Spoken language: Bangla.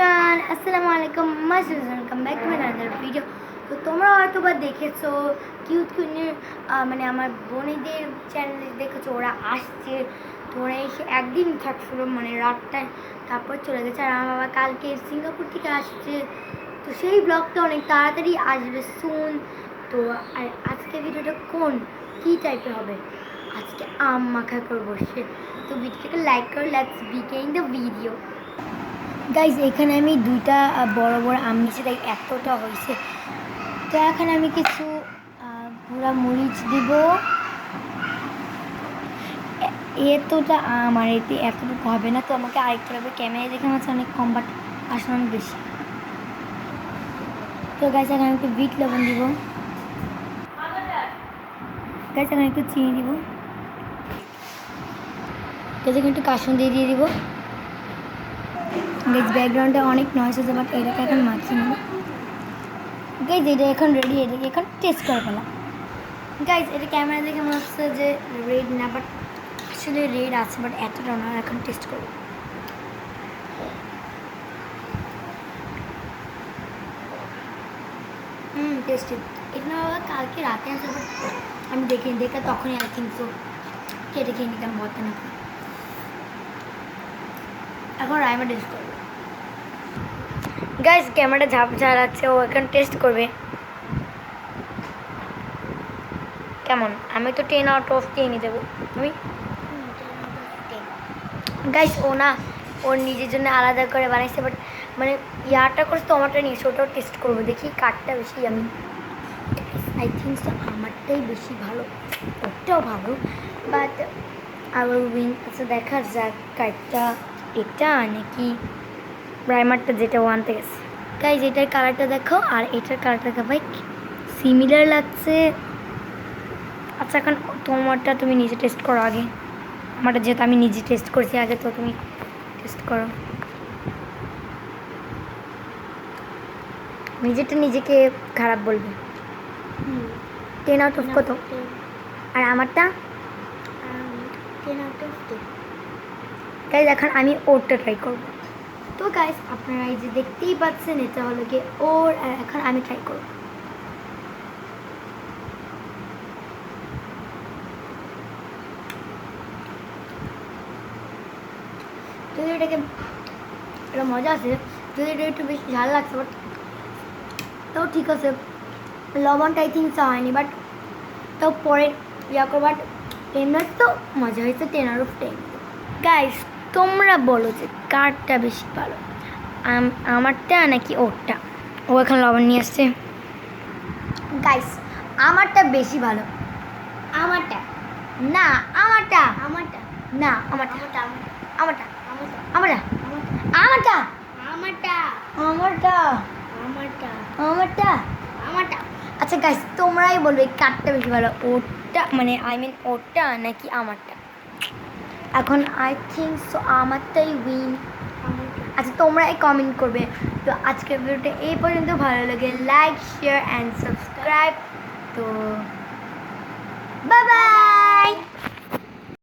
এভরিওয়ান, আসসালামু আলাইকুম, welcome back to another video. তো তোমরা হয়তো বা দেখেছো কিউট কিউটের মানে আমার বোনেদের চ্যানেলে দেখেছো ওরা আসছে। তো ওরা এসে একদিন থাকছিল মানে রাতটায়, তারপর চলে গেছে। আর আমার বাবা কালকে সিঙ্গাপুর থেকে আসছে, তো সেই ব্লগটা অনেক তাড়াতাড়ি আসবে সুন। তো আর আজকে ভিডিওটা কী টাইপের হবে, আজকে আম মাখা করে বসে। তো ভিডিওটাকে লাইক করো, let's begin the video. Guys এখানে আমি দুইটা বড় বড় আম নিয়েছি, তাই এতটা হয়েছে। তো এখন আমি কিছু গুঁড়া মরিচ দিব। এতটা আম আর এতে এতটুকু হবে না, তো আমাকে আরেকটু লাগবে। ক্যামেরায় দেখে আমার অনেক কম, বাট আসলে অনেক বেশি। তো গাইজ এখন আমি একটু বিট লবণ দিব। গাইজ এখন একটু চিনি দিব। গাইজ এখন একটু কাসুন্দি দিয়ে দিব। গাইজ ব্যাকগ্রাউন্ডে অনেক নয়েজ হচ্ছে, বাট এটাকে এখন মাখিয়ে নেব। গাইজ এটা এখন রেডি, এটাকে এখন টেস্ট করে ফেলা। গাইজ এটা ক্যামেরা দেখে মনে হচ্ছে যে রেড না, বাট আসলে রেড আছে, বাট এতটা না। এখন টেস্ট করব। টেস্টেড। এটা না বাবা কালকে রাতে আছে, বাট আমি দেখে তখনই আই থিঙ্ক সো কেটে খেয়ে নিতাম বলতে না। এখন রাইমা টেস্ট করবো। গাইজ ক্যামেরাটা ঝাপ ঝাড়াচ্ছে, ও এখন টেস্ট করবে কেমন। আমি তো 10 আউট অফ 10 দেবো। তুমি? গাইস ও না ওর নিজের জন্য আলাদা করে বানাইছে, বাট মানে ইয়ারটা করছে তো আমারটা নিয়ে ওটাও টেস্ট করবো, দেখি কাঠটা বেশি। আমি আই থিঙ্ক সো আমারটাই বেশি ভালো, ওটাও ভালো, বাট আবার উইন। আচ্ছা দেখা যাক কাঠটা এটা নাকি প্রাইমারটা যেটা ওয়ানতে গেছে। গাইস এটার কালারটা দেখো আর এটার কালারটা দেখো, ভাই সিমিলার লাগছে। আচ্ছা এখন তোমারটা তুমি নিজে টেস্ট করো আগে। আমারটা যেহেতু আমি নিজে টেস্ট করছি আগে, তো তুমি টেস্ট করো। নিজেরটা নিজেকে খারাপ বলবে। 10 আউট অফ কত? আর আমারটা 10 আউট অফ 10। গাইজ এখন আমি ওরটা ট্রাই করব। তো গাইজ আপনারা এই যে দেখতেই পাচ্ছেন এটা হলো গিয়ে ওর, আর এখন আমি ট্রাই করব। যদি এটাকে এটা মজা আছে, যদি এটা একটু বেশি ঝাল লাগছে, বাট তাও ঠিক আছে। লবণটা আই থিঙ্ক হয়নি, বাট তাও পরে ইয়া করো। বাট এমনি তো মজা হয়েছে। 10 আউট অফ 10। গাইস তোমরা বলো যে কারটা বেশি ভালো, আমারটা নাকি ওরটা? ও এখন লবণ নিয়ে আসছে। গাইস আমারটা বেশি ভালো। আমারটা না, আমারটা না, আমারটা আমারটা আমারটা আমারটা আমারটা আমারটা আমারটা আমারটা। আচ্ছা গাইস তোমরাই বলবে কারটা বেশি ভালো, ওরটা মানে আই মিন ওরটা নাকি আমারটা? এখন আই থিঙ্ক সো আমারটাই উইন। আচ্ছা তোমরাই কমেন্ট করবে। তো আজকের ভিডিওটা এই পর্যন্ত। ভালো লাগে লাইক, শেয়ার অ্যান্ড সাবস্ক্রাইব। তো বাই বাই।